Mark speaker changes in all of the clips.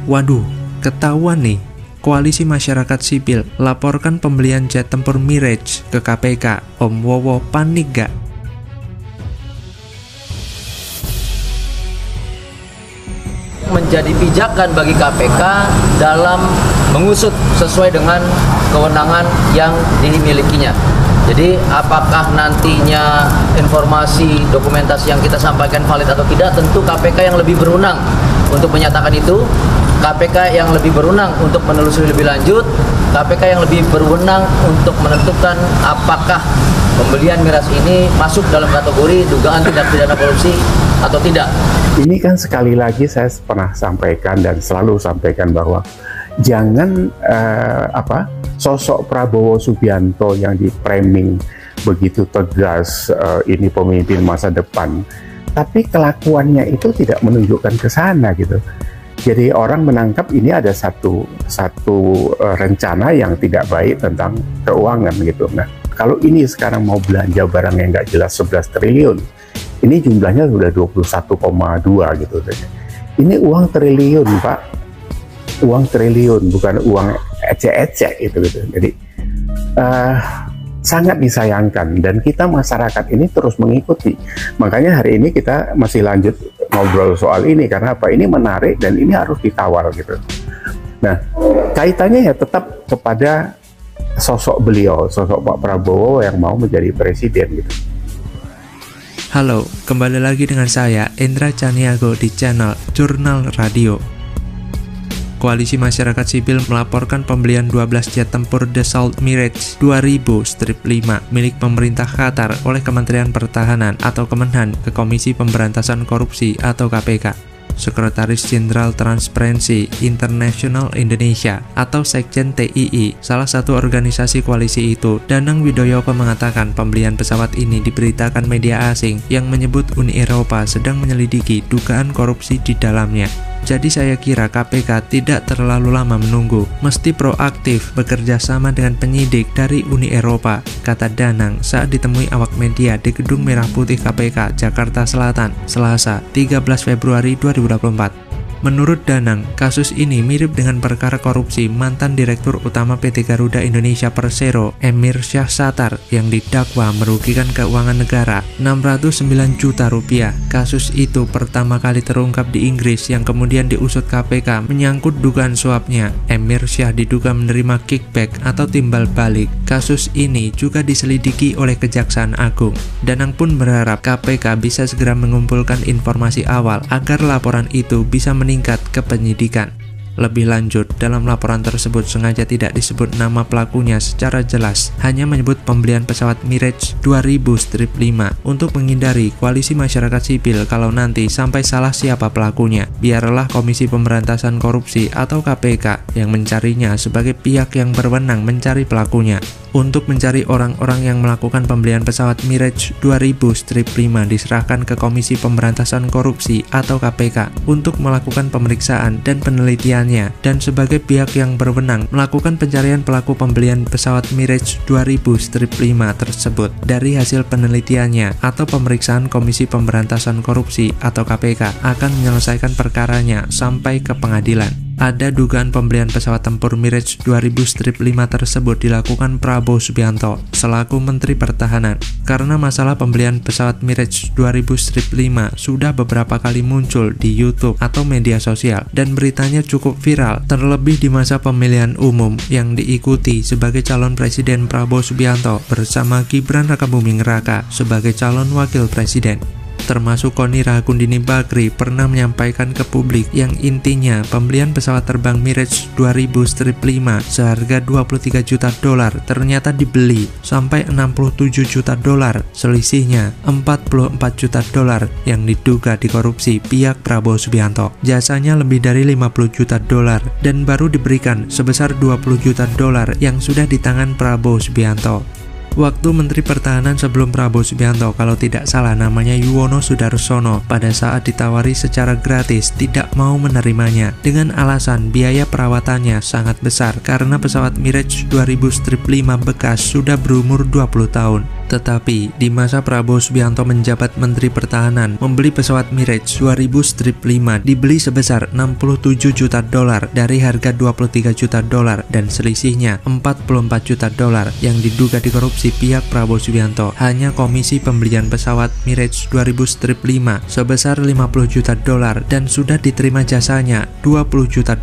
Speaker 1: Waduh, ketahuan nih. Koalisi Masyarakat Sipil laporkan pembelian jet tempur Mirage ke KPK. Om Wowo panik gak?
Speaker 2: Menjadi pijakan bagi KPK dalam mengusut sesuai dengan kewenangan yang dimilikinya. Jadi apakah nantinya informasi dokumentasi yang kita sampaikan valid atau tidak, tentu KPK yang lebih berwenang untuk menyatakan itu. KPK yang lebih berwenang untuk menelusuri lebih lanjut, KPK yang lebih berwenang untuk menentukan apakah pembelian miras ini masuk dalam kategori dugaan tindak pidana korupsi atau tidak.
Speaker 3: Ini kan sekali lagi saya pernah sampaikan dan selalu sampaikan bahwa jangan sosok Prabowo Subianto yang di-framing begitu tegas, ini pemimpin masa depan, tapi kelakuannya itu tidak menunjukkan ke sana gitu. Jadi orang menangkap ini ada satu rencana yang tidak baik tentang keuangan gitu. Nah, kalau ini sekarang mau belanja barang yang nggak jelas 11 triliun, ini jumlahnya sudah 21,2 gitu. Ini uang triliun, Pak. Uang triliun, bukan uang ecek-ecek gitu. Jadi sangat disayangkan, dan kita masyarakat ini terus mengikuti. Makanya hari ini kita masih lanjut ngobrol soal ini, karena apa? Ini menarik dan ini harus ditawar gitu. Nah, kaitannya ya tetap kepada sosok beliau, sosok Pak Prabowo yang mau menjadi presiden gitu.
Speaker 1: Halo, kembali lagi dengan saya Endra Caniago di channel Jurnal Radio. Koalisi Masyarakat Sipil melaporkan pembelian 12 jet tempur Dassault Mirage 2000-5 milik pemerintah Qatar oleh Kementerian Pertahanan atau Kemenhan ke Komisi Pemberantasan Korupsi atau KPK. Sekretaris Jenderal Transparency International Indonesia atau Sekjen TII, salah satu organisasi koalisi itu, Danang Widoyoko mengatakan pembelian pesawat ini diberitakan media asing yang menyebut Uni Eropa sedang menyelidiki dugaan korupsi di dalamnya. Jadi saya kira KPK tidak terlalu lama menunggu, mesti proaktif bekerja sama dengan penyidik dari Uni Eropa, kata Danang saat ditemui awak media di Gedung Merah Putih KPK, Jakarta Selatan, Selasa, 13 Februari 2024. Menurut Danang, kasus ini mirip dengan perkara korupsi mantan Direktur Utama PT Garuda Indonesia Persero, Emir Syahsatar, yang didakwa merugikan keuangan negara 609 juta rupiah. Kasus itu pertama kali terungkap di Inggris yang kemudian diusut KPK menyangkut dugaan suapnya. Emir Syah diduga menerima kickback atau timbal balik. Kasus ini juga diselidiki oleh Kejaksaan Agung. Danang pun berharap KPK bisa segera mengumpulkan informasi awal agar laporan itu bisa meningkat ke penyidikan. Lebih lanjut, dalam laporan tersebut sengaja tidak disebut nama pelakunya secara jelas, hanya menyebut pembelian pesawat Mirage 2000-5 untuk menghindari koalisi masyarakat sipil kalau nanti sampai salah siapa pelakunya. Biarlah Komisi Pemberantasan Korupsi atau KPK yang mencarinya sebagai pihak yang berwenang mencari pelakunya. Untuk mencari orang-orang yang melakukan pembelian pesawat Mirage 2000-5 diserahkan ke Komisi Pemberantasan Korupsi atau KPK untuk melakukan pemeriksaan dan penelitiannya, dan sebagai pihak yang berwenang melakukan pencarian pelaku pembelian pesawat Mirage 2000-5 tersebut dari hasil penelitiannya atau pemeriksaan Komisi Pemberantasan Korupsi atau KPK akan menyelesaikan perkaranya sampai ke pengadilan. Ada dugaan pembelian pesawat tempur Mirage 2000-5 tersebut dilakukan Prabowo Subianto selaku Menteri Pertahanan. Karena masalah pembelian pesawat Mirage 2000-5 sudah beberapa kali muncul di YouTube atau media sosial dan beritanya cukup viral, terlebih di masa pemilihan umum yang diikuti sebagai calon presiden Prabowo Subianto bersama Gibran Rakabuming Raka sebagai calon wakil presiden. Termasuk Koni Rahakundini Bakri pernah menyampaikan ke publik yang intinya pembelian pesawat terbang Mirage 2000-5 seharga $23 juta ternyata dibeli sampai $67 juta, selisihnya $44 juta yang diduga dikorupsi pihak Prabowo Subianto. Jasanya lebih dari $50 juta dan baru diberikan sebesar $20 juta yang sudah di tangan Prabowo Subianto. Waktu Menteri Pertahanan sebelum Prabowo Subianto, kalau tidak salah namanya Yuwono Sudarsono, pada saat ditawari secara gratis tidak mau menerimanya dengan alasan biaya perawatannya sangat besar karena pesawat Mirage 2000-5 bekas sudah berumur 20 tahun. Tetapi, di masa Prabowo Subianto menjabat Menteri Pertahanan, membeli pesawat Mirage 2000 Strip 5 dibeli sebesar $67 juta dari harga $23 juta dan selisihnya $44 juta yang diduga dikorupsi pihak Prabowo Subianto. Hanya komisi pembelian pesawat Mirage 2000 Strip 5 sebesar $50 juta dan sudah diterima jasanya $20 juta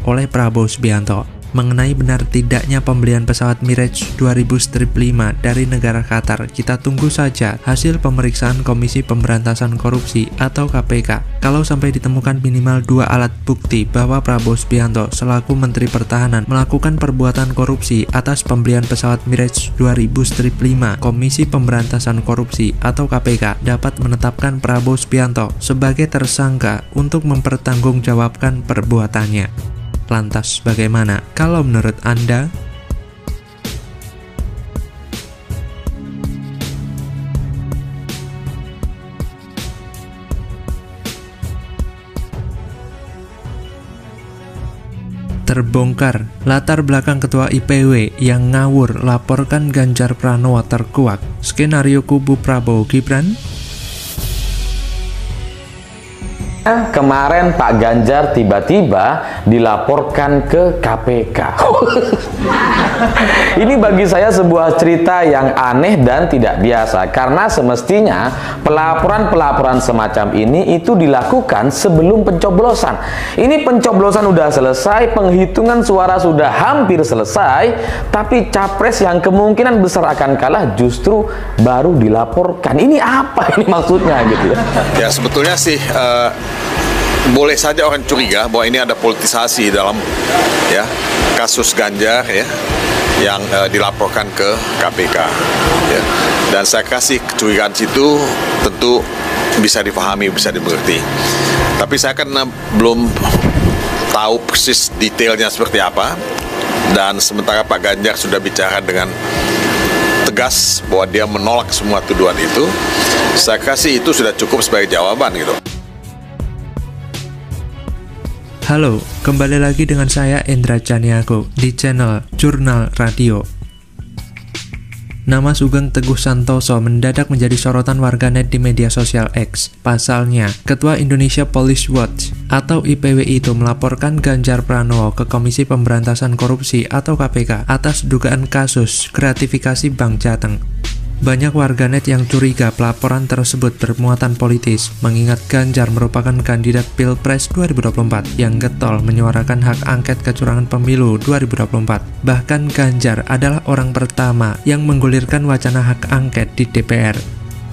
Speaker 1: oleh Prabowo Subianto. Mengenai benar tidaknya pembelian pesawat Mirage 2000 Strip 5 dari negara Qatar, kita tunggu saja hasil pemeriksaan Komisi Pemberantasan Korupsi atau KPK. Kalau sampai ditemukan minimal 2 alat bukti bahwa Prabowo Subianto selaku Menteri Pertahanan melakukan perbuatan korupsi atas pembelian pesawat Mirage 2000 Strip 5, Komisi Pemberantasan Korupsi atau KPK dapat menetapkan Prabowo Subianto sebagai tersangka untuk mempertanggungjawabkan perbuatannya. Lantas bagaimana kalau menurut Anda? Terbongkar, latar belakang ketua IPW yang ngawur laporkan Ganjar Pranowo terkuak. Skenario kubu Prabowo Gibran.
Speaker 4: Kemarin Pak Ganjar tiba-tiba dilaporkan ke KPK. Ini bagi saya sebuah cerita yang aneh dan tidak biasa, karena semestinya pelaporan-pelaporan semacam ini itu dilakukan sebelum pencoblosan. Ini pencoblosan sudah selesai, penghitungan suara sudah hampir selesai, tapi capres yang kemungkinan besar akan kalah justru baru dilaporkan. Ini apa ini maksudnya gitu ya?
Speaker 5: Ya sebetulnya sih boleh saja orang curiga bahwa ini ada politisasi dalam ya kasus Ganjar ya yang dilaporkan ke KPK ya. Dan saya kasih kecurigaan situ tentu bisa dipahami, bisa dimengerti. Tapi saya kan belum tahu persis detailnya seperti apa, dan sementara Pak Ganjar sudah bicara dengan tegas bahwa dia menolak semua tuduhan itu, saya kasih itu sudah cukup sebagai jawaban gitu.
Speaker 1: Halo, kembali lagi dengan saya Endra Caniago di channel Jurnal Radio. Nama Sugeng Teguh Santoso mendadak menjadi sorotan warganet di media sosial X. Pasalnya, Ketua Indonesia Police Watch atau IPW itu melaporkan Ganjar Pranowo ke Komisi Pemberantasan Korupsi atau KPK atas dugaan kasus gratifikasi Bank Jateng. Banyak warganet yang curiga pelaporan tersebut bermuatan politis, mengingat Ganjar merupakan kandidat Pilpres 2024 yang getol menyuarakan hak angket kecurangan pemilu 2024. Bahkan Ganjar adalah orang pertama yang menggulirkan wacana hak angket di DPR.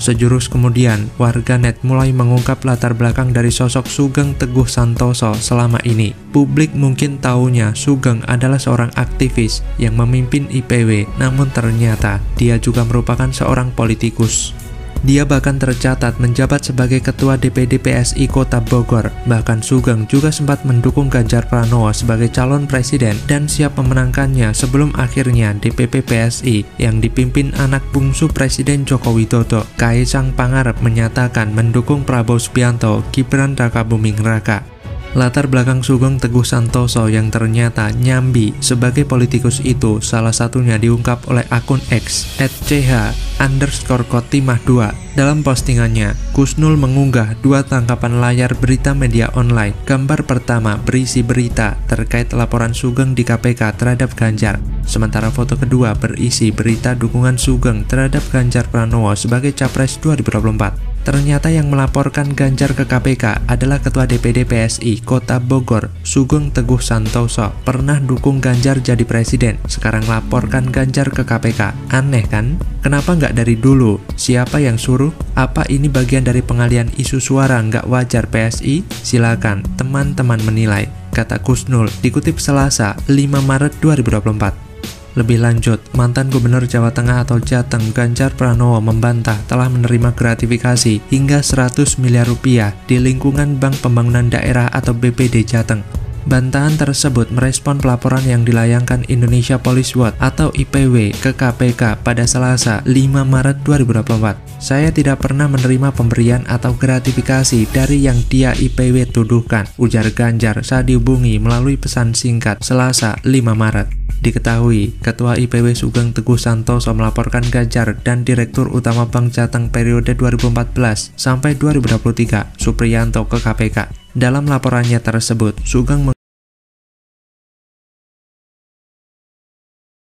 Speaker 1: Sejurus kemudian, warganet mulai mengungkap latar belakang dari sosok Sugeng Teguh Santoso selama ini. Publik mungkin taunya Sugeng adalah seorang aktivis yang memimpin IPW, namun ternyata dia juga merupakan seorang politikus. Dia bahkan tercatat menjabat sebagai Ketua DPD PSI Kota Bogor. Bahkan Sugeng juga sempat mendukung Ganjar Pranowo sebagai calon presiden dan siap memenangkannya sebelum akhirnya DPP PSI yang dipimpin anak bungsu Presiden Joko Widodo, Kaisang Pangarep, menyatakan mendukung Prabowo Subianto Gibran Rakabuming Raka. Latar belakang Sugeng Teguh Santoso yang ternyata nyambi sebagai politikus itu salah satunya diungkap oleh akun X @ch_kotimah2. Dalam postingannya, Kusnul mengunggah 2 tangkapan layar berita media online. Gambar pertama berisi berita terkait laporan Sugeng di KPK terhadap Ganjar, sementara foto kedua berisi berita dukungan Sugeng terhadap Ganjar Pranowo sebagai Capres 2024. Ternyata yang melaporkan Ganjar ke KPK adalah Ketua DPD PSI Kota Bogor, Sugeng Teguh Santoso. Pernah dukung Ganjar jadi presiden, sekarang laporkan Ganjar ke KPK. Aneh kan? Kenapa nggak dari dulu? Siapa yang suruh? Apa ini bagian dari pengalian isu suara nggak wajar PSI? Silakan teman-teman menilai, kata Kusnul, dikutip Selasa 5 Maret 2024. Lebih lanjut, mantan Gubernur Jawa Tengah atau Jateng Ganjar Pranowo membantah telah menerima gratifikasi hingga 100 miliar rupiah di lingkungan Bank Pembangunan Daerah atau BPD Jateng. Bantahan tersebut merespon pelaporan yang dilayangkan Indonesia Police Watch atau IPW ke KPK pada Selasa 5 Maret 2024. Saya tidak pernah menerima pemberian atau gratifikasi dari yang dia IPW tuduhkan, ujar Ganjar saat dihubungi melalui pesan singkat Selasa 5 Maret. Diketahui, Ketua IPW Sugeng Teguh Santoso melaporkan Ganjar dan Direktur Utama Bank Jateng periode 2014 sampai 2023, Supriyanto, ke KPK. Dalam laporannya tersebut, Sugeng